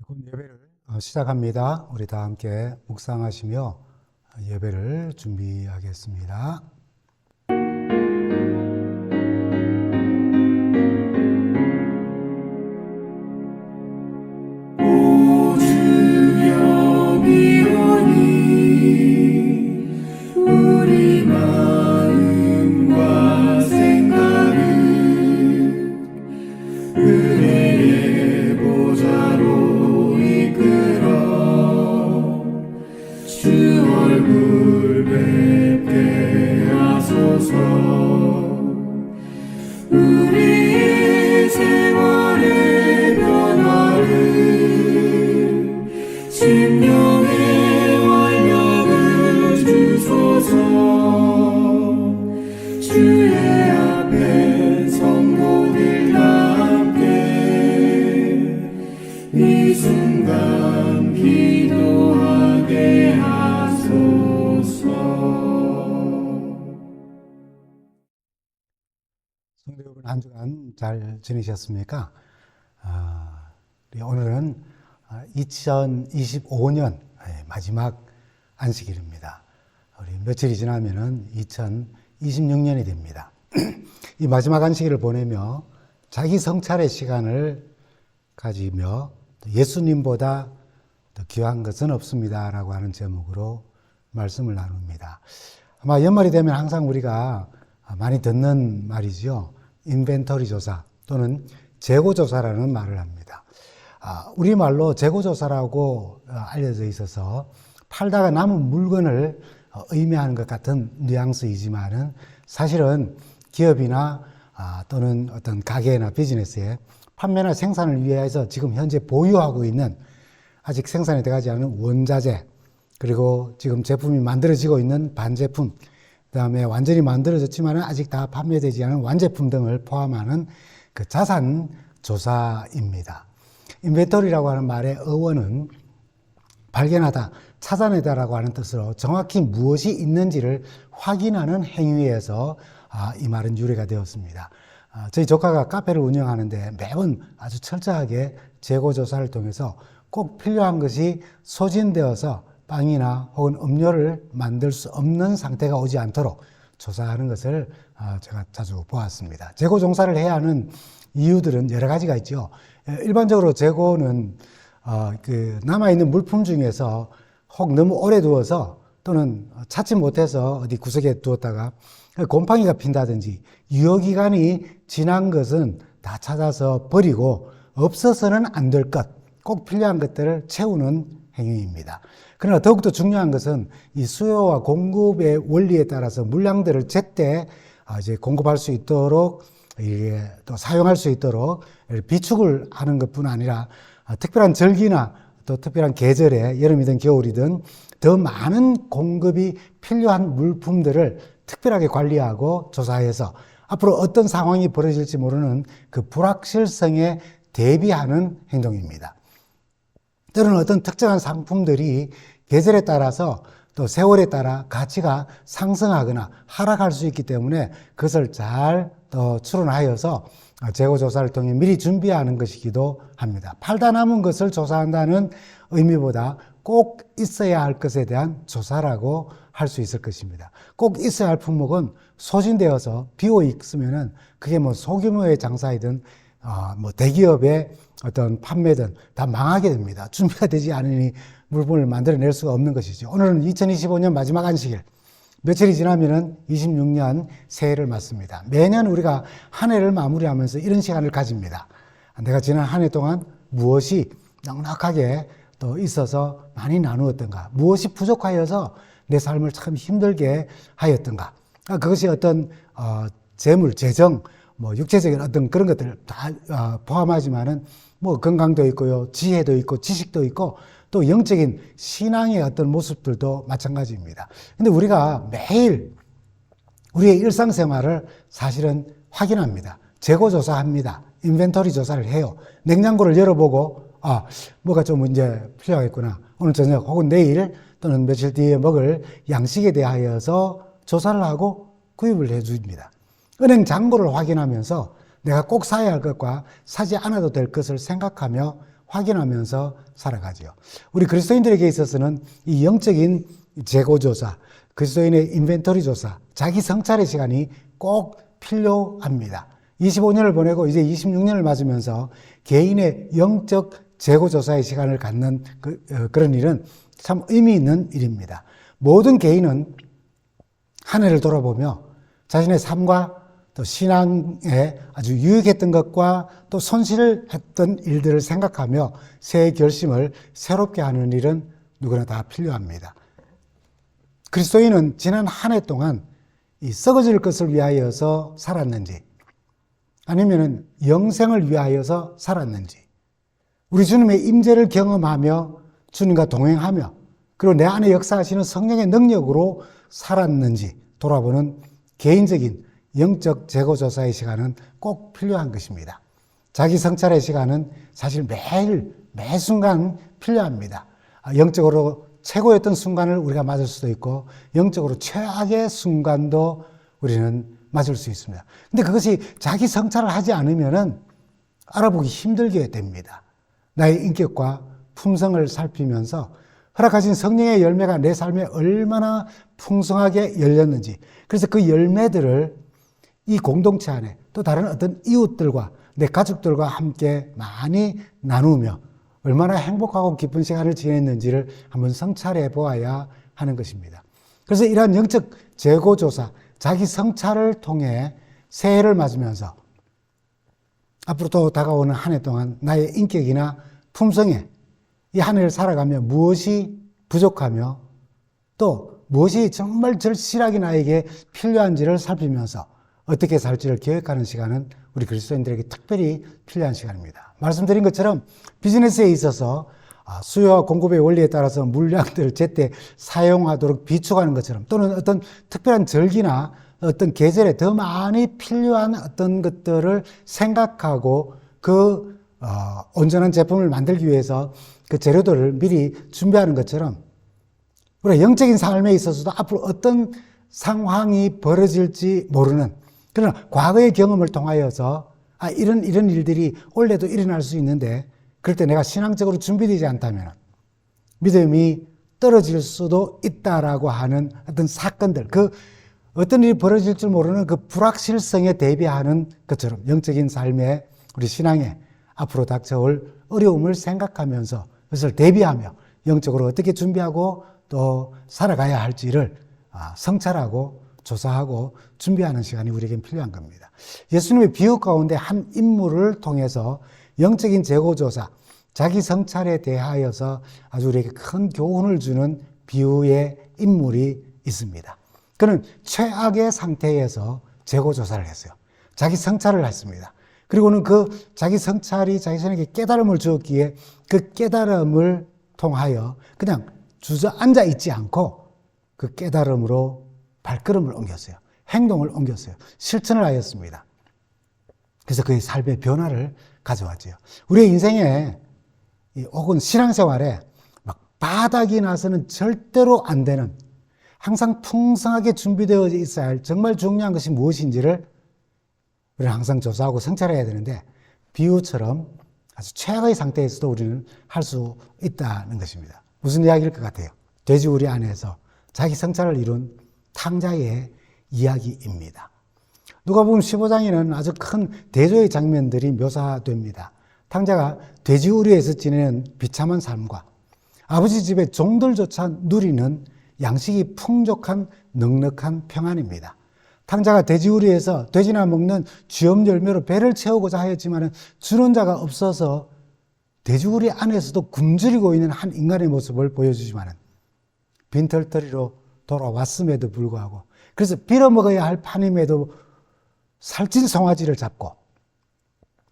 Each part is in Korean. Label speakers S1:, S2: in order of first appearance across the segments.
S1: 곧 예배를 시작합니다. 우리 다 함께 묵상하시며 예배를 준비하겠습니다. 성도 여러분, 한 주간 잘 지내셨습니까? 오늘은 2025년 마지막 안식일입니다. 우리 며칠이 지나면은 2026년이 됩니다. 이 마지막 안식일을 보내며 자기 성찰의 시간을 가지며 예수님보다 더 귀한 것은 없습니다 라고 하는 제목으로 말씀을 나눕니다. 아마 연말이 되면 항상 우리가 많이 듣는 말이죠. 인벤토리 조사 또는 재고조사라는 말을 합니다. 우리말로 재고조사라고 알려져 있어서 팔다가 남은 물건을 의미하는 것 같은 뉘앙스이지만은 사실은 기업이나 또는 어떤 가게나 비즈니스에 판매나 생산을 위해서 지금 현재 보유하고 있는 아직 생산이 돼가지 않은 원자재, 그리고 지금 제품이 만들어지고 있는 반제품, 그 다음에 완전히 만들어졌지만 아직 다 판매되지 않은 완제품 등을 포함하는 그 자산 조사입니다. 인벤토리라고 하는 말의 어원은 발견하다, 찾아내다라고 하는 뜻으로 정확히 무엇이 있는지를 확인하는 행위에서 이 말은 유래가 되었습니다. 저희 조카가 카페를 운영하는데 매번 아주 철저하게 재고조사를 통해서 꼭 필요한 것이 소진되어서 빵이나 혹은 음료를 만들 수 없는 상태가 오지 않도록 조사하는 것을 제가 자주 보았습니다. 재고 종사를 해야 하는 이유들은 여러 가지가 있죠. 일반적으로 재고는 남아있는 물품 중에서 혹 너무 오래 두어서 또는 찾지 못해서 어디 구석에 두었다가 곰팡이가 핀다든지 유효기간이 지난 것은 다 찾아서 버리고 없어서는 안 될 것, 꼭 필요한 것들을 채우는 행위입니다. 그러나 더욱더 중요한 것은 이 수요와 공급의 원리에 따라서 물량들을 제때 이제 공급할 수 있도록, 또 사용할 수 있도록 비축을 하는 것뿐 아니라 특별한 절기나 또 특별한 계절에 여름이든 겨울이든 더 많은 공급이 필요한 물품들을 특별하게 관리하고 조사해서 앞으로 어떤 상황이 벌어질지 모르는 그 불확실성에 대비하는 행동입니다. 때로는 어떤 특정한 상품들이 계절에 따라서 또 세월에 따라 가치가 상승하거나 하락할 수 있기 때문에 그것을 잘 추론하여서 재고조사를 통해 미리 준비하는 것이기도 합니다. 팔다 남은 것을 조사한다는 의미보다 꼭 있어야 할 것에 대한 조사라고 할 수 있을 것입니다. 꼭 있어야 할 품목은 소진되어서 비어 있으면은 그게 뭐 소규모의 장사이든 대기업의 어떤 판매든 다 망하게 됩니다. 준비가 되지 않으니 물품을 만들어낼 수가 없는 것이죠. 오늘은 2025년 마지막 안식일, 며칠이 지나면은 26년 새해를 맞습니다. 매년 우리가 한 해를 마무리하면서 이런 시간을 가집니다. 내가 지난 한 해 동안 무엇이 넉넉하게 또 있어서 많이 나누었던가, 무엇이 부족하여서 내 삶을 참 힘들게 하였던가, 그것이 어떤 재물, 재정, 육체적인 어떤 그런 것들을 다 포함하지만은 건강도 있고요, 지혜도 있고, 지식도 있고, 또 영적인 신앙의 어떤 모습들도 마찬가지입니다. 근데 우리가 매일 우리의 일상생활을 사실은 확인합니다. 재고조사합니다. 인벤토리 조사를 해요. 냉장고를 열어보고, 뭐가 좀 이제 필요하겠구나. 오늘 저녁 혹은 내일 또는 며칠 뒤에 먹을 양식에 대하여서 조사를 하고 구입을 해줍니다. 은행 잔고를 확인하면서 내가 꼭 사야 할 것과 사지 않아도 될 것을 생각하며 확인하면서 살아가지요. 우리 그리스도인들에게 있어서는 이 영적인 재고조사, 그리스도인의 인벤토리 조사, 자기 성찰의 시간이 꼭 필요합니다. 25년을 보내고 이제 26년을 맞으면서 개인의 영적 재고조사의 시간을 갖는 그런 일은 참 의미 있는 일입니다. 모든 개인은 한 해를 돌아보며 자신의 삶과 또 신앙에 아주 유익했던 것과 또 손실을 했던 일들을 생각하며 새해 결심을 새롭게 하는 일은 누구나 다 필요합니다. 그리스도인은 지난 한 해 동안 이 썩어질 것을 위하여서 살았는지 아니면 영생을 위하여서 살았는지 우리 주님의 임재를 경험하며 주님과 동행하며 그리고 내 안에 역사하시는 성령의 능력으로 살았는지 돌아보는 개인적인 영적 재고조사의 시간은 꼭 필요한 것입니다. 자기 성찰의 시간은 사실 매일 매 순간 필요합니다. 영적으로 최고였던 순간을 우리가 맞을 수도 있고 영적으로 최악의 순간도 우리는 맞을 수 있습니다. 근데 그것이 자기 성찰을 하지 않으면은 알아보기 힘들게 됩니다. 나의 인격과 품성을 살피면서 허락하신 성령의 열매가 내 삶에 얼마나 풍성하게 열렸는지 그래서 그 열매들을 이 공동체 안에 또 다른 어떤 이웃들과 내 가족들과 함께 많이 나누며 얼마나 행복하고 기쁜 시간을 지냈는지를 한번 성찰해 보아야 하는 것입니다. 그래서 이러한 영적 재고조사, 자기 성찰을 통해 새해를 맞으면서 앞으로 또 다가오는 한 해 동안 나의 인격이나 품성에 이 한 해를 살아가며 무엇이 부족하며 또 무엇이 정말 절실하게 나에게 필요한지를 살피면서 어떻게 살지를 계획하는 시간은 우리 그리스도인들에게 특별히 필요한 시간입니다. 말씀드린 것처럼 비즈니스에 있어서 수요와 공급의 원리에 따라서 물량들을 제때 사용하도록 비축하는 것처럼 또는 어떤 특별한 절기나 어떤 계절에 더 많이 필요한 어떤 것들을 생각하고 그 온전한 제품을 만들기 위해서 그 재료들을 미리 준비하는 것처럼 우리가 영적인 삶에 있어서도 앞으로 어떤 상황이 벌어질지 모르는 그러나 과거의 경험을 통하여서 이런 일들이 올해도 일어날 수 있는데 그럴 때 내가 신앙적으로 준비되지 않다면 믿음이 떨어질 수도 있다라고 하는 어떤 사건들, 그 어떤 일이 벌어질 줄 모르는 그 불확실성에 대비하는 것처럼 영적인 삶에 우리 신앙에 앞으로 닥쳐올 어려움을 생각하면서 그것을 대비하며 영적으로 어떻게 준비하고 또 살아가야 할지를 성찰하고 조사하고 준비하는 시간이 우리에겐 필요한 겁니다. 예수님의 비유 가운데 한 인물을 통해서 영적인 재고조사, 자기 성찰에 대하여서 아주 우리에게 큰 교훈을 주는 비유의 인물이 있습니다. 그는 최악의 상태에서 재고조사를 했어요. 자기 성찰을 했습니다. 그리고는 그 자기 성찰이 자기 자신에게 깨달음을 주었기에 그 깨달음을 통하여 그냥 주저앉아 있지 않고 그 깨달음으로 발걸음을 옮겼어요. 행동을 옮겼어요. 실천을 하였습니다. 그래서 그의 삶의 변화를 가져왔죠. 우리의 인생에 혹은 신앙생활에 막 바닥이 나서는 절대로 안 되는 항상 풍성하게 준비되어 있어야 할 정말 중요한 것이 무엇인지를 우리는 항상 조사하고 성찰해야 되는데 비유처럼 아주 최악의 상태에서도 우리는 할 수 있다는 것입니다. 무슨 이야기일 것 같아요? 돼지우리 안에서 자기 성찰을 이룬 탕자의 이야기입니다. 누가복음 15장에는 아주 큰 대조의 장면들이 묘사됩니다. 탕자가 돼지우리에서 지내는 비참한 삶과 아버지 집의 종들조차 누리는 양식이 풍족한 넉넉한 평안입니다. 탕자가 돼지우리에서 돼지나 먹는 쥐엄 열매로 배를 채우고자 하였지만 주는 자가 없어서 돼지우리 안에서도 굶주리고 있는 한 인간의 모습을 보여주지만 빈털터리로 돌아왔음에도 불구하고 그래서 빌어먹어야 할 판임에도 살찐 송아지를 잡고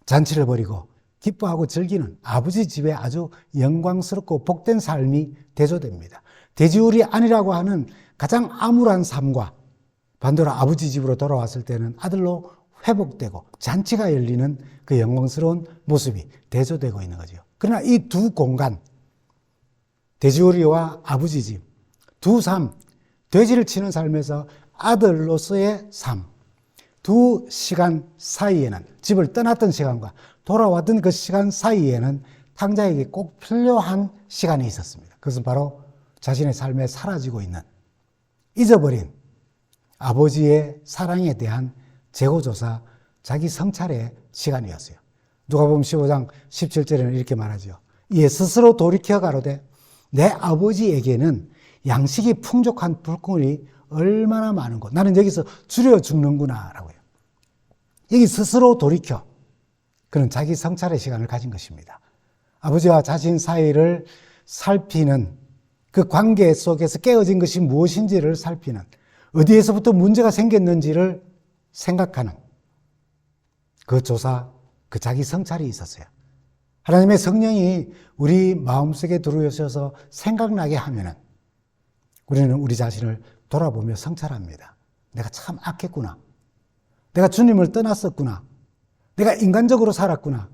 S1: 잔치를 벌이고 기뻐하고 즐기는 아버지 집에 아주 영광스럽고 복된 삶이 대조됩니다. 돼지우리 안이라고 하는 가장 암울한 삶과 반대로 아버지 집으로 돌아왔을 때는 아들로 회복되고 잔치가 열리는 그 영광스러운 모습이 대조되고 있는 거죠. 그러나 이 두 공간, 돼지우리와 아버지 집, 두 삶, 돼지를 치는 삶에서 아들로서의 삶, 두 시간 사이에는 집을 떠났던 시간과 돌아왔던 그 시간 사이에는 탕자에게 꼭 필요한 시간이 있었습니다. 그것은 바로 자신의 삶에 사라지고 있는, 잊어버린 아버지의 사랑에 대한 재고조사, 자기 성찰의 시간이었어요. 누가복음 15장 17절에는 이렇게 말하죠. 이에 스스로 돌이켜 가로되 내 아버지에게는 양식이 풍족한 불꽃이 얼마나 많은고, 나는 여기서 줄여 죽는구나 라고요. 여기 스스로 돌이켜, 그는 자기 성찰의 시간을 가진 것입니다. 아버지와 자신 사이를 살피는, 그 관계 속에서 깨어진 것이 무엇인지를 살피는, 어디에서부터 문제가 생겼는지를 생각하는 그 조사, 그 자기 성찰이 있었어요. 하나님의 성령이 우리 마음속에 들어오셔서 생각나게 하면은 우리는 우리 자신을 돌아보며 성찰합니다. 내가 참 악했구나. 내가 주님을 떠났었구나. 내가 인간적으로 살았구나.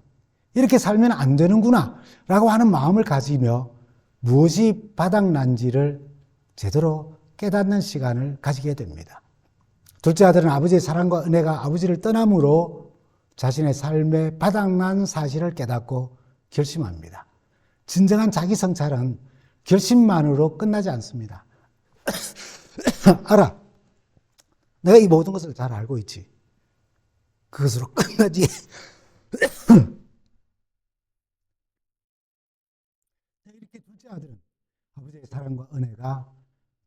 S1: 이렇게 살면 안 되는구나 라고 하는 마음을 가지며 무엇이 바닥난지를 제대로 깨닫는 시간을 가지게 됩니다. 둘째 아들은 아버지의 사랑과 은혜가 아버지를 떠남으로 자신의 삶에 바닥난 사실을 깨닫고 결심합니다. 진정한 자기 성찰은 결심만으로 끝나지 않습니다. 알아. 내가 이 모든 것을 잘 알고 있지. 그것으로 끝나지. 이렇게 둘째 아들은 아버지의 사랑과 은혜가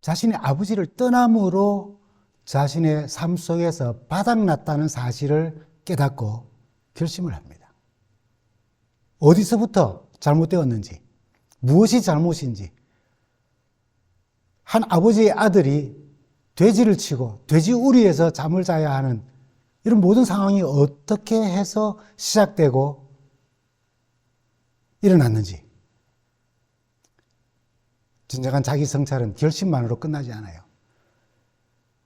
S1: 자신의 아버지를 떠남으로 자신의 삶 속에서 바닥났다는 사실을 깨닫고 결심을 합니다. 어디서부터 잘못되었는지, 무엇이 잘못인지, 한 아버지의 아들이 돼지를 치고 돼지 우리에서 잠을 자야 하는 이런 모든 상황이 어떻게 해서 시작되고 일어났는지, 진정한 자기 성찰은 결심만으로 끝나지 않아요.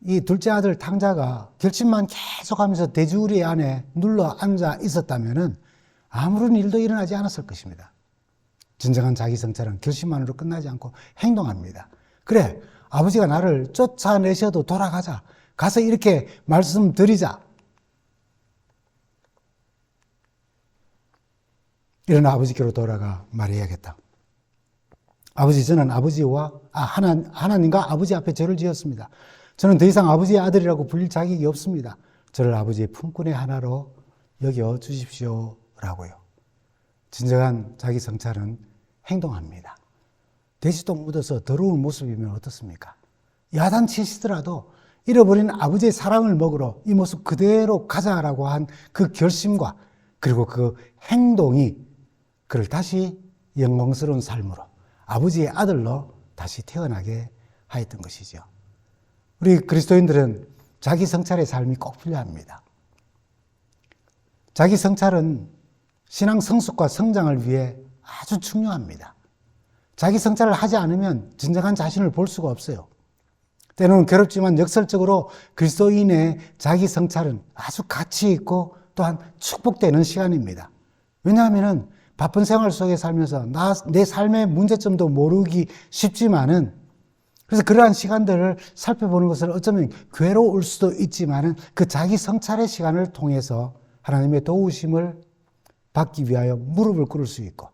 S1: 이 둘째 아들 탕자가 결심만 계속하면서 돼지우리 안에 눌러 앉아 있었다면 아무런 일도 일어나지 않았을 것입니다. 진정한 자기 성찰은 결심만으로 끝나지 않고 행동합니다. 그래, 아버지가 나를 쫓아내셔도 돌아가자. 가서 이렇게 말씀드리자. 일어나 아버지께로 돌아가 말해야겠다. 아버지, 저는 하나님과 아버지 앞에 죄를 지었습니다. 저는 더 이상 아버지의 아들이라고 불릴 자격이 없습니다. 저를 아버지의 품꾼의 하나로 여겨 주십시오 라고요. 진정한 자기 성찰은 행동합니다. 돼지똥 묻어서 더러운 모습이면 어떻습니까? 야단치시더라도 잃어버린 아버지의 사랑을 먹으러 이 모습 그대로 가자라고 한 그 결심과 그리고 그 행동이 그를 다시 영광스러운 삶으로 아버지의 아들로 다시 태어나게 하였던 것이죠. 우리 그리스도인들은 자기 성찰의 삶이 꼭 필요합니다. 자기 성찰은 신앙 성숙과 성장을 위해 아주 중요합니다. 자기 성찰을 하지 않으면 진정한 자신을 볼 수가 없어요. 때로는 괴롭지만 역설적으로 그리스도인의 자기 성찰은 아주 가치 있고 또한 축복되는 시간입니다. 왜냐하면 바쁜 생활 속에 살면서 내 삶의 문제점도 모르기 쉽지만은, 그래서 그러한 시간들을 살펴보는 것은 어쩌면 괴로울 수도 있지만은 그 자기 성찰의 시간을 통해서 하나님의 도우심을 받기 위하여 무릎을 꿇을 수 있고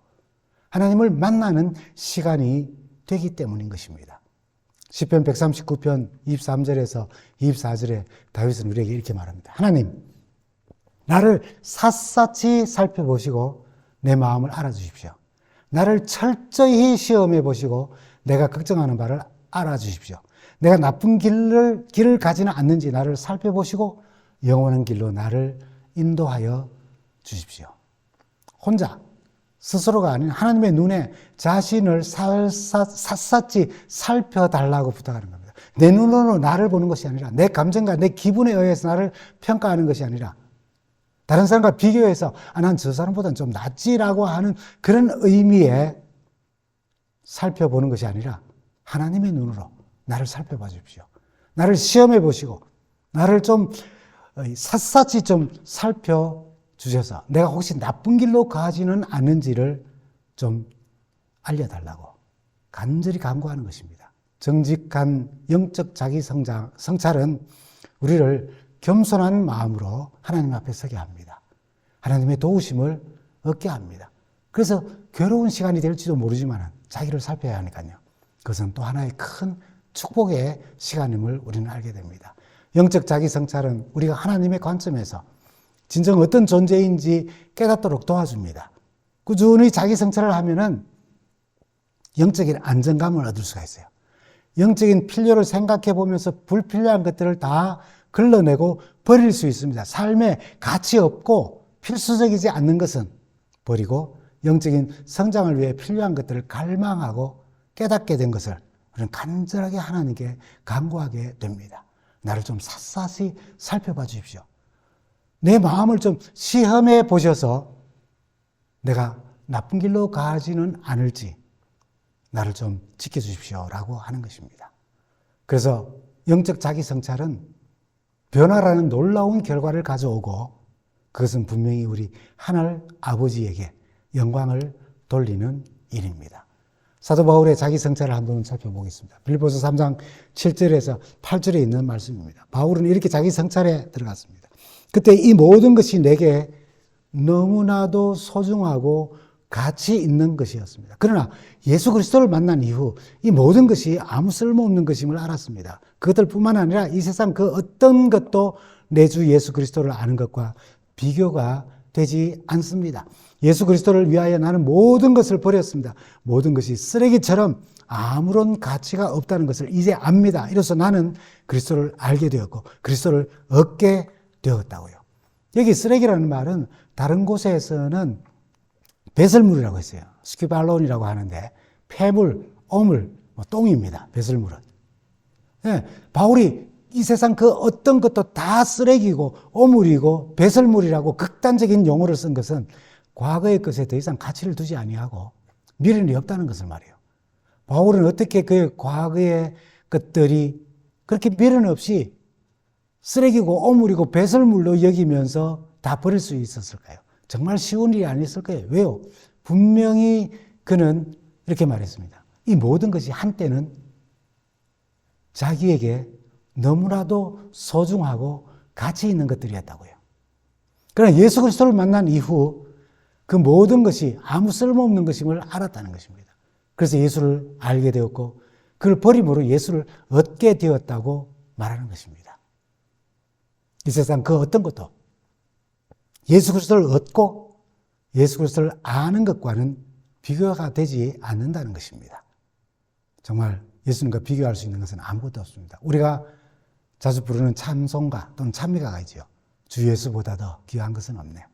S1: 하나님을 만나는 시간이 되기 때문인 것입니다. 시편 139편 23절에서 24절에 다윗은 우리에게 이렇게 말합니다. 하나님, 나를 샅샅이 살펴보시고 내 마음을 알아주십시오. 나를 철저히 시험해 보시고 내가 걱정하는 바를 알아주십시오. 내가 나쁜 길을 가지는 않는지 나를 살펴보시고 영원한 길로 나를 인도하여 주십시오. 혼자 스스로가 아닌 하나님의 눈에 자신을 샅샅이 살펴달라고 부탁하는 겁니다. 내 눈으로 나를 보는 것이 아니라 내 감정과 내 기분에 의해서 나를 평가하는 것이 아니라 다른 사람과 비교해서 난 저 사람보다는 좀 낫지라고 하는 그런 의미에 살펴보는 것이 아니라 하나님의 눈으로 나를 살펴봐 주십시오. 나를 시험해 보시고 나를 좀 샅샅이 좀 살펴주셔서 내가 혹시 나쁜 길로 가지는 않는지를 좀 알려달라고 간절히 간구하는 것입니다. 정직한 영적 자기 성찰은 우리를 겸손한 마음으로 하나님 앞에 서게 합니다. 하나님의 도우심을 얻게 합니다. 그래서 괴로운 시간이 될지도 모르지만 자기를 살펴야 하니까요. 그것은 또 하나의 큰 축복의 시간임을 우리는 알게 됩니다. 영적 자기 성찰은 우리가 하나님의 관점에서 진정 어떤 존재인지 깨닫도록 도와줍니다. 꾸준히 자기 성찰을 하면은 영적인 안정감을 얻을 수가 있어요. 영적인 필요를 생각해 보면서 불필요한 것들을 다 걸러내고 버릴 수 있습니다. 삶에 가치 없고 필수적이지 않는 것은 버리고 영적인 성장을 위해 필요한 것들을 갈망하고 깨닫게 된 것을 우리는 간절하게 하나님께 간구하게 됩니다. 나를 좀 샅샅이 살펴봐 주십시오. 내 마음을 좀 시험해 보셔서 내가 나쁜 길로 가지는 않을지 나를 좀 지켜주십시오라고 하는 것입니다. 그래서 영적 자기 성찰은 변화라는 놀라운 결과를 가져오고 그것은 분명히 우리 하늘 아버지에게 영광을 돌리는 일입니다. 사도 바울의 자기 성찰을 한번 살펴보겠습니다. 빌립보서 3장 7절에서 8절에 있는 말씀입니다. 바울은 이렇게 자기 성찰에 들어갔습니다. 그때 이 모든 것이 내게 너무나도 소중하고 가치 있는 것이었습니다. 그러나 예수 그리스도를 만난 이후 이 모든 것이 아무 쓸모없는 것임을 알았습니다. 그것들뿐만 아니라 이 세상 그 어떤 것도 내 주 예수 그리스도를 아는 것과 비교가 되지 않습니다. 예수 그리스도를 위하여 나는 모든 것을 버렸습니다. 모든 것이 쓰레기처럼 아무런 가치가 없다는 것을 이제 압니다. 이로써 나는 그리스도를 알게 되었고 그리스도를 얻게 되었다고요. 여기 쓰레기라는 말은 다른 곳에서는 배설물이라고 했어요. 스큐발론이라고 하는데 폐물, 오물, 똥입니다. 배설물은. 네, 바울이 이 세상 그 어떤 것도 다 쓰레기고 오물이고 배설물이라고 극단적인 용어를 쓴 것은 과거의 것에 더 이상 가치를 두지 아니하고 미련이 없다는 것을 말해요. 바울은 어떻게 그 과거의 것들이 그렇게 미련 없이 쓰레기고 오물이고 배설물로 여기면서 다 버릴 수 있었을까요? 정말 쉬운 일이 아니었을 거예요. 왜요? 분명히 그는 이렇게 말했습니다. 이 모든 것이 한때는 자기에게 너무나도 소중하고 가치 있는 것들이었다고요. 그러나 예수 그리스도를 만난 이후 그 모든 것이 아무 쓸모없는 것임을 알았다는 것입니다. 그래서 예수를 알게 되었고 그걸 버림으로 예수를 얻게 되었다고 말하는 것입니다. 이 세상 그 어떤 것도 예수 그리스도를 얻고 예수 그리스도를 아는 것과는 비교가 되지 않는다는 것입니다. 정말 예수님과 비교할 수 있는 것은 아무것도 없습니다. 우리가 자주 부르는 찬송가 또는 찬미가가 있죠. 주 예수보다 더 귀한 것은 없네요.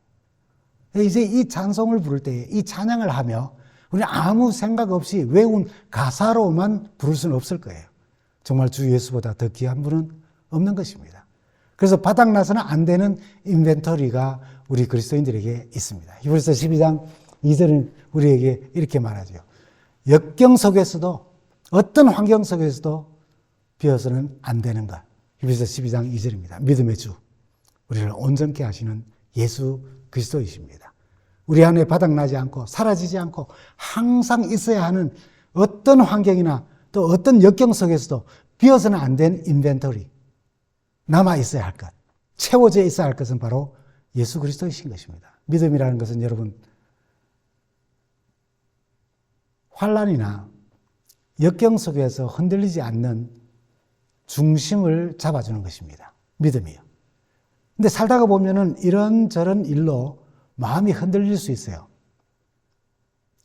S1: 이제 이 찬송을 부를 때 이 찬양을 하며 우리는 아무 생각 없이 외운 가사로만 부를 수는 없을 거예요. 정말 주 예수보다 더 귀한 분은 없는 것입니다. 그래서 바닥나서는 안 되는 인벤터리가 우리 그리스도인들에게 있습니다. 히브리서 12장 2절은 우리에게 이렇게 말하죠. 역경 속에서도 어떤 환경 속에서도 비어서는 안 되는 것. 히브리서 12장 2절입니다. 믿음의 주, 우리를 온전케 하시는 예수 그리스도이십니다. 우리 안에 바닥나지 않고 사라지지 않고 항상 있어야 하는 어떤 환경이나 또 어떤 역경 속에서도 비어서는 안 된 인벤터리, 남아 있어야 할 것, 채워져 있어야 할 것은 바로 예수 그리스도이신 것입니다. 믿음이라는 것은 여러분 환난이나 역경 속에서 흔들리지 않는 중심을 잡아주는 것입니다. 믿음이요. 근데 살다가 보면은 이런저런 일로 마음이 흔들릴 수 있어요.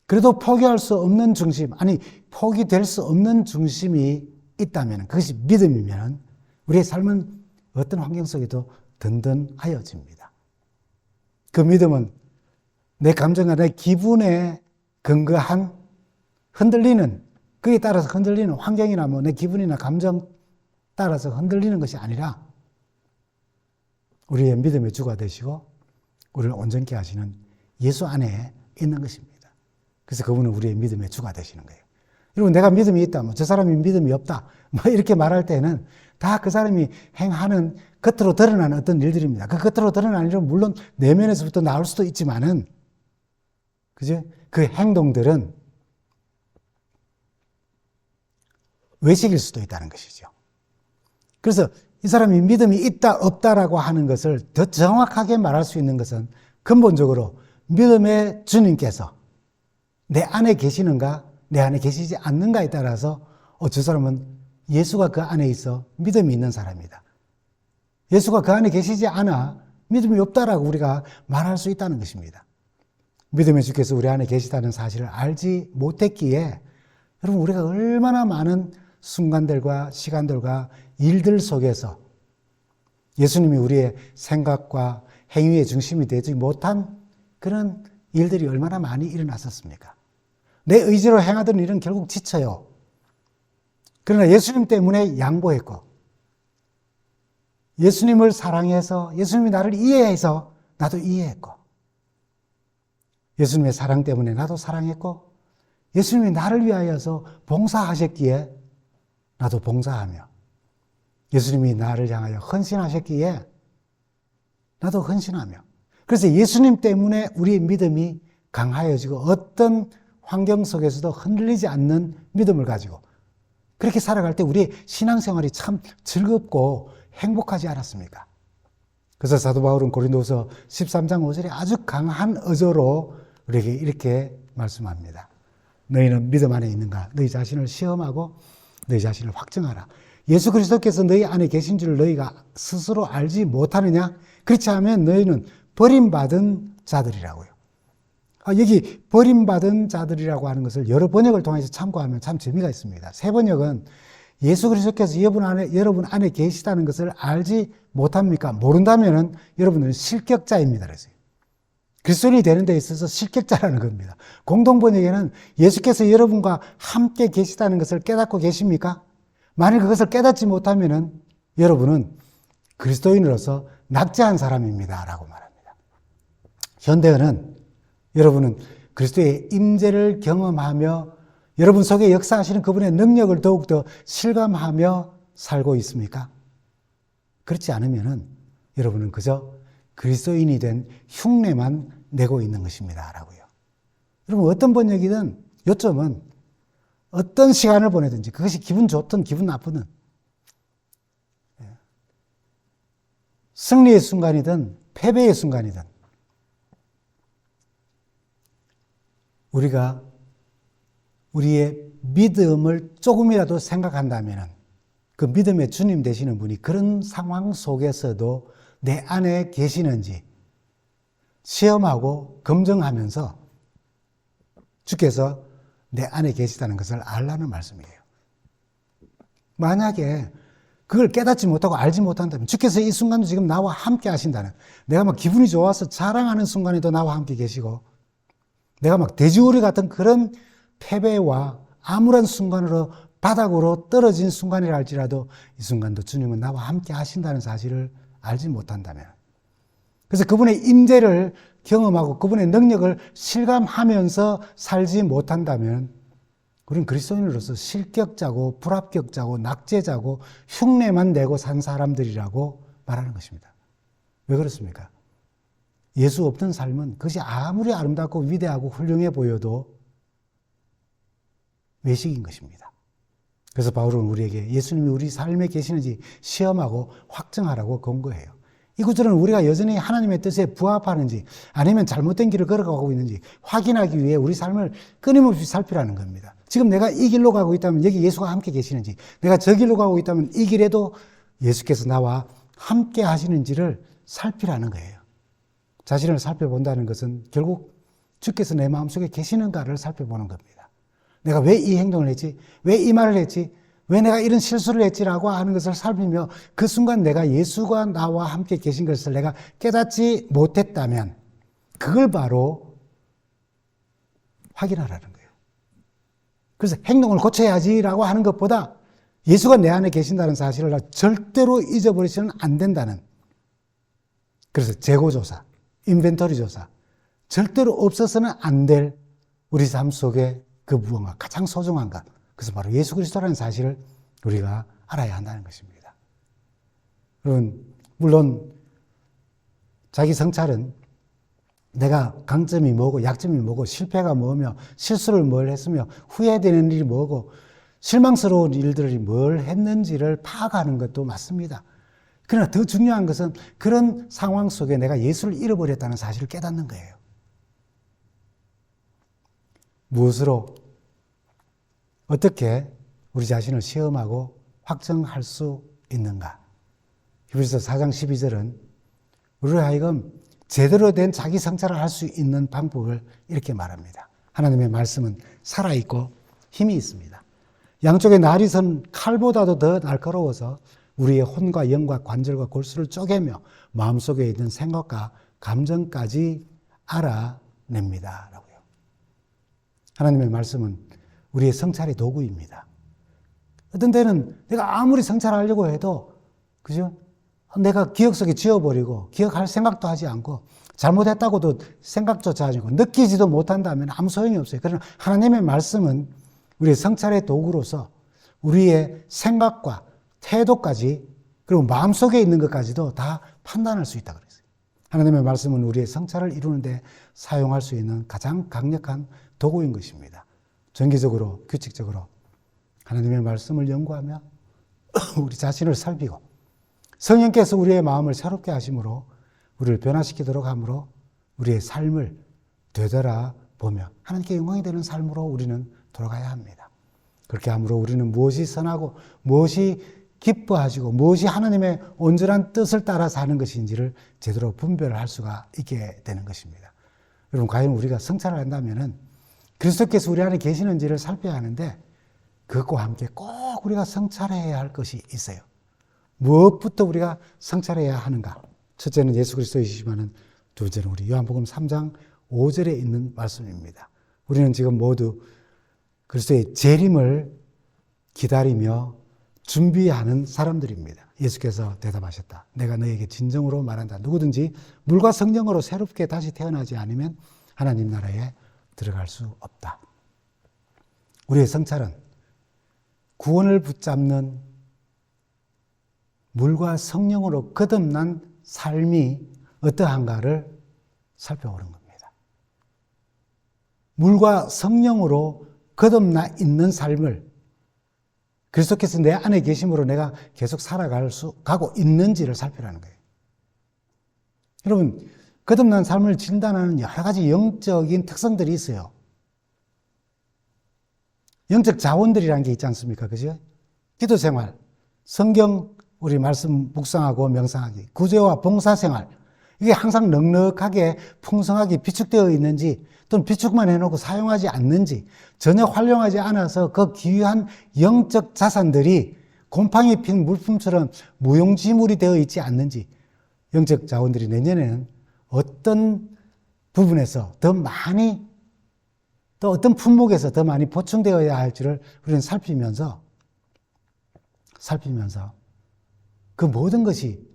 S1: 그래도 포기할 수 없는 중심, 아니 포기될 수 없는 중심이 있다면 그것이 믿음이면 우리의 삶은 어떤 환경 속에도 든든하여집니다. 그 믿음은 내 감정과 내 기분에 근거한 흔들리는, 그에 따라서 흔들리는 환경이나 뭐 내 기분이나 감정 따라서 흔들리는 것이 아니라 우리의 믿음의 주가 되시고 우리를 온전케 하시는 예수 안에 있는 것입니다. 그래서 그분은 우리의 믿음의 주가 되시는 거예요. 여러분, 내가 믿음이 있다, 뭐 저 사람이 믿음이 없다, 뭐 이렇게 말할 때는 다 그 사람이 행하는 겉으로 드러나는 어떤 일들입니다. 그 겉으로 드러나는 일은 물론 내면에서부터 나올 수도 있지만은, 그죠? 그 행동들은 외식일 수도 있다는 것이죠. 그래서 이 사람이 믿음이 있다, 없다라고 하는 것을 더 정확하게 말할 수 있는 것은 근본적으로 믿음의 주님께서 내 안에 계시는가, 내 안에 계시지 않는가에 따라서 저 사람은 예수가 그 안에 있어 믿음이 있는 사람이다. 예수가 그 안에 계시지 않아 믿음이 없다라고 우리가 말할 수 있다는 것입니다. 믿음의 주께서 우리 안에 계시다는 사실을 알지 못했기에 여러분 우리가 얼마나 많은 순간들과 시간들과 일들 속에서 예수님이 우리의 생각과 행위의 중심이 되지 못한 그런 일들이 얼마나 많이 일어났었습니까? 내 의지로 행하던 일은 결국 지쳐요. 그러나 예수님 때문에 양보했고 예수님을 사랑해서 예수님이 나를 이해해서 나도 이해했고 예수님의 사랑 때문에 나도 사랑했고 예수님이 나를 위하여서 봉사하셨기에 나도 봉사하며 예수님이 나를 향하여 헌신하셨기에 나도 헌신하며 그래서 예수님 때문에 우리의 믿음이 강하여지고 어떤 환경 속에서도 흔들리지 않는 믿음을 가지고 그렇게 살아갈 때 우리의 신앙생활이 참 즐겁고 행복하지 않았습니까? 그래서 사도 바울은 고린도서 13장 5절에 아주 강한 어조로 우리에게 이렇게 말씀합니다. 너희는 믿음 안에 있는가? 너희 자신을 시험하고 너희 자신을 확증하라. 예수 그리스도께서 너희 안에 계신 줄 너희가 스스로 알지 못하느냐? 그렇지 않으면 너희는 버림받은 자들이라고요. 여기 버림받은 자들이라고 하는 것을 여러 번역을 통해서 참고하면 참 재미가 있습니다. 새 번역은 예수 그리스도께서 여러분 안에 계시다는 것을 알지 못합니까? 모른다면은 여러분들은 실격자입니다. 그래서 그리스도인이 되는 데 있어서 실격자라는 겁니다. 공동 번역에는 예수께서 여러분과 함께 계시다는 것을 깨닫고 계십니까? 만일 그것을 깨닫지 못하면은 여러분은 그리스도인으로서 낙제한 사람입니다. 라고 말합니다. 현대어는 여러분은 그리스도의 임재를 경험하며 여러분 속에 역사하시는 그분의 능력을 더욱더 실감하며 살고 있습니까? 그렇지 않으면은 여러분은 그저 그리스도인이 된 흉내만 내고 있는 것입니다. 라고요. 여러분 어떤 번역이든 요점은 어떤 시간을 보내든지 그것이 기분 좋든 기분 나쁘든 승리의 순간이든 패배의 순간이든 우리가 우리의 믿음을 조금이라도 생각한다면 그 믿음의 주님 되시는 분이 그런 상황 속에서도 내 안에 계시는지 시험하고 검증하면서 주께서 내 안에 계시다는 것을 알라는 말씀이에요. 만약에 그걸 깨닫지 못하고 알지 못한다면 주께서 이 순간도 지금 나와 함께 하신다는 내가 막 기분이 좋아서 자랑하는 순간에도 나와 함께 계시고 내가 막 돼지우리 같은 그런 패배와 암울한 순간으로 바닥으로 떨어진 순간이라 할지라도 이 순간도 주님은 나와 함께 하신다는 사실을 알지 못한다면 그래서 그분의 임재를 경험하고 그분의 능력을 실감하면서 살지 못한다면 우리는 그리스도인으로서 실격자고 불합격자고 낙제자고 흉내만 내고 산 사람들이라고 말하는 것입니다. 왜 그렇습니까? 예수 없던 삶은 그것이 아무리 아름답고 위대하고 훌륭해 보여도 외식인 것입니다. 그래서 바울은 우리에게 예수님이 우리 삶에 계시는지 시험하고 확증하라고 권고해요. 이 구절은 우리가 여전히 하나님의 뜻에 부합하는지 아니면 잘못된 길을 걸어가고 있는지 확인하기 위해 우리 삶을 끊임없이 살피라는 겁니다. 지금 내가 이 길로 가고 있다면 여기 예수가 함께 계시는지 내가 저 길로 가고 있다면 이 길에도 예수께서 나와 함께 하시는지를 살피라는 거예요. 자신을 살펴본다는 것은 결국 주께서 내 마음속에 계시는가를 살펴보는 겁니다. 내가 왜 이 행동을 했지? 왜 이 말을 했지? 왜 내가 이런 실수를 했지라고 하는 것을 살피며 그 순간 내가 예수가 나와 함께 계신 것을 내가 깨닫지 못했다면 그걸 바로 확인하라는 거예요. 그래서 행동을 고쳐야지라고 하는 것보다 예수가 내 안에 계신다는 사실을 절대로 잊어버리서는 안 된다는 그래서 재고조사, 인벤토리 조사 절대로 없어서는 안 될 우리 삶 속에 그 무언가 가장 소중한 것 그래서 바로 예수 그리스도라는 사실을 우리가 알아야 한다는 것입니다. 여러분 물론 자기 성찰은 내가 강점이 뭐고 약점이 뭐고 실패가 뭐며 실수를 뭘 했으며 후회되는 일이 뭐고 실망스러운 일들이 뭘 했는지를 파악하는 것도 맞습니다. 그러나 더 중요한 것은 그런 상황 속에 내가 예수를 잃어버렸다는 사실을 깨닫는 거예요. 무엇으로 어떻게 우리 자신을 시험하고 확정할 수 있는가? 히브리서 4장 12절은 우리로 하여금 제대로 된 자기 성찰을 할 수 있는 방법을 이렇게 말합니다. 하나님의 말씀은 살아있고 힘이 있습니다. 양쪽에 날이 선 칼보다도 더 날카로워서 우리의 혼과 영과 관절과 골수를 쪼개며 마음속에 있는 생각과 감정까지 알아냅니다. 라고요. 하나님의 말씀은 우리의 성찰의 도구입니다. 어떤 때는 내가 아무리 성찰하려고 해도, 그죠? 내가 기억 속에 지워버리고, 기억할 생각도 하지 않고, 잘못했다고도 생각조차 하지 않고, 느끼지도 못한다면 아무 소용이 없어요. 그러나 하나님의 말씀은 우리의 성찰의 도구로서 우리의 생각과 태도까지, 그리고 마음속에 있는 것까지도 다 판단할 수 있다 그랬어요. 하나님의 말씀은 우리의 성찰을 이루는데 사용할 수 있는 가장 강력한 도구인 것입니다. 정기적으로, 규칙적으로 하나님의 말씀을 연구하며 우리 자신을 살피고 성령께서 우리의 마음을 새롭게 하심으로 우리를 변화시키도록 함으로 우리의 삶을 되돌아보며 하나님께 영광이 되는 삶으로 우리는 돌아가야 합니다. 그렇게 함으로 우리는 무엇이 선하고 무엇이 기뻐하시고 무엇이 하나님의 온전한 뜻을 따라 사는 것인지를 제대로 분별할 수가 있게 되는 것입니다. 여러분, 과연 우리가 성찰을 한다면은 그리스도께서 우리 안에 계시는지를 살펴야 하는데 그것과 함께 꼭 우리가 성찰해야 할 것이 있어요. 무엇부터 우리가 성찰해야 하는가? 첫째는 예수 그리스도이시지만은 둘째는 우리 요한복음 3장 5절에 있는 말씀입니다. 우리는 지금 모두 그리스도의 재림을 기다리며 준비하는 사람들입니다. 예수께서 대답하셨다. 내가 너에게 진정으로 말한다. 누구든지 물과 성령으로 새롭게 다시 태어나지 않으면 하나님 나라에 들어갈 수 없다. 우리의 성찰은 구원을 붙잡는 물과 성령으로 거듭난 삶이 어떠한가를 살펴보는 겁니다. 물과 성령으로 거듭나 있는 삶을 그리스도께서 내 안에 계심으로 내가 계속 가고 있는지를 살피라는 거예요. 여러분, 거듭난 삶을 진단하는 여러 가지 영적인 특성들이 있어요. 영적 자원들이라는 게 있지 않습니까? 그죠? 기도 생활, 성경 우리 말씀 묵상하고 명상하기, 구제와 봉사 생활, 이게 항상 넉넉하게 풍성하게 비축되어 있는지 또는 비축만 해놓고 사용하지 않는지 전혀 활용하지 않아서 그 귀한 영적 자산들이 곰팡이 핀 물품처럼 무용지물이 되어 있지 않는지 영적 자원들이 내년에는 어떤 부분에서 더 많이 또 어떤 품목에서 더 많이 보충되어야 할지를 우리는 살피면서 그 모든 것이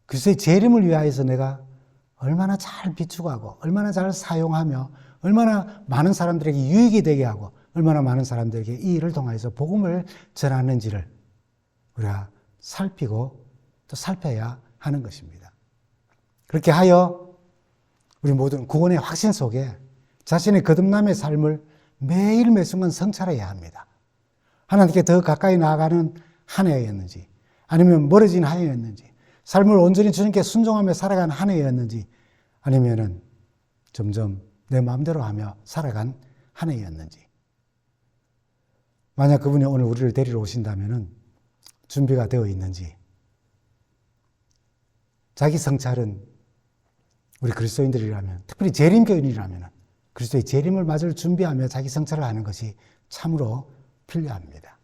S1: 그리스도의 재림을 위하여서 내가 얼마나 잘 비축하고 얼마나 잘 사용하며 얼마나 많은 사람들에게 유익이 되게 하고 얼마나 많은 사람들에게 이 일을 통해서 복음을 전하는지를 우리가 살피고 또 살펴야 하는 것입니다. 그렇게 하여 우리 모두는 구원의 확신 속에 자신의 거듭남의 삶을 매일 매순간 성찰해야 합니다. 하나님께 더 가까이 나아가는 한 해였는지 아니면 멀어진 한 해였는지 삶을 온전히 주님께 순종하며 살아간 한 해였는지 아니면은 점점 내 마음대로 하며 살아간 한 해였는지 만약 그분이 오늘 우리를 데리러 오신다면은 준비가 되어 있는지 자기 성찰은 우리 그리스도인들이라면 특별히 재림교인이라면 그리스도의 재림을 맞을 준비하며 자기 성찰을 하는 것이 참으로 필요합니다.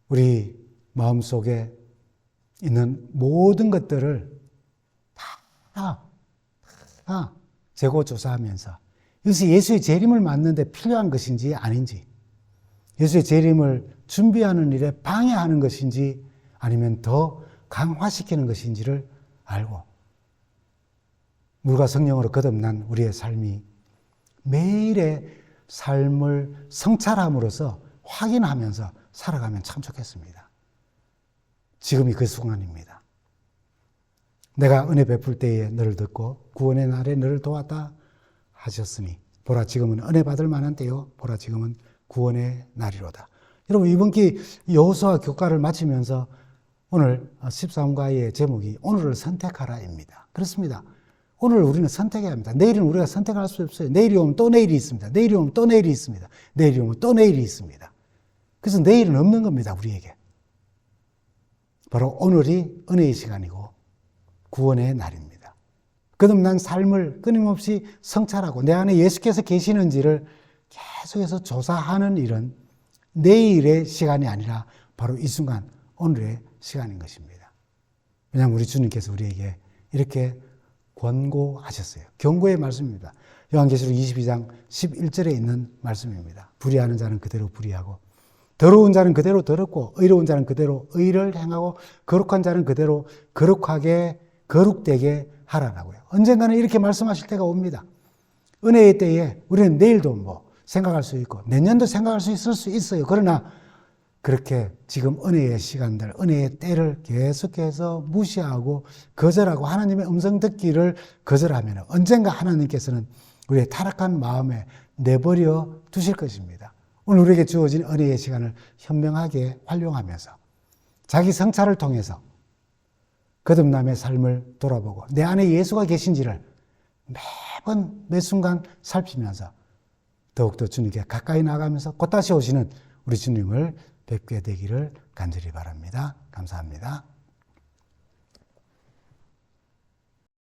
S1: 우리 마음속에 있는 모든 것들을 다 재고조사하면서 이것이 예수의 재림을 맞는데 필요한 것인지 아닌지 예수의 재림을 준비하는 일에 방해하는 것인지 아니면 더 강화시키는 것인지를 알고 물과 성령으로 거듭난 우리의 삶이 매일의 삶을 성찰함으로써 확인하면서 살아가면 참 좋겠습니다. 지금이 그 순간입니다. 내가 은혜 베풀 때에 너를 듣고 구원의 날에 너를 도왔다 하셨으니 보라 지금은 은혜 받을 만한 때요 보라 지금은 구원의 날이로다. 여러분 이번 기 여호수아 교과를 마치면서 오늘 13과의 제목이 오늘을 선택하라입니다. 그렇습니다. 오늘 우리는 선택해야 합니다. 내일은 우리가 선택할 수 없어요. 내일이 오면 또 내일이 있습니다. 내일이 오면 또 내일이 있습니다. 내일이 오면 또 내일이 있습니다. 그래서 내일은 없는 겁니다, 우리에게. 바로 오늘이 은혜의 시간이고 구원의 날입니다. 거듭난 삶을 끊임없이 성찰하고 내 안에 예수께서 계시는지를 계속해서 조사하는 일은 내일의 시간이 아니라 바로 이 순간, 오늘의 시간인 것입니다. 왜냐하면 우리 주님께서 우리에게 이렇게 권고하셨어요. 경고의 말씀입니다. 요한계시록 22장 11절에 있는 말씀입니다. 불의하는 자는 그대로 불의하고 더러운 자는 그대로 더럽고 의로운 자는 그대로 의를 행하고 거룩한 자는 그대로 거룩하게 거룩되게 하라라고요. 언젠가는 이렇게 말씀하실 때가 옵니다. 은혜의 때에 우리는 내일도 생각할 수 있고 내년도 생각할 수 있을 수 있어요. 그러나 그렇게 지금 은혜의 시간들, 은혜의 때를 계속해서 무시하고 거절하고 하나님의 음성 듣기를 거절하면 언젠가 하나님께서는 우리의 타락한 마음에 내버려 두실 것입니다. 오늘 우리에게 주어진 은혜의 시간을 현명하게 활용하면서 자기 성찰을 통해서 거듭남의 삶을 돌아보고 내 안에 예수가 계신지를 매번 매 순간 살피면서 더욱더 주님께 가까이 나가면서 곧 다시 오시는 우리 주님을 뵙게 되기를 간절히 바랍니다. 감사합니다.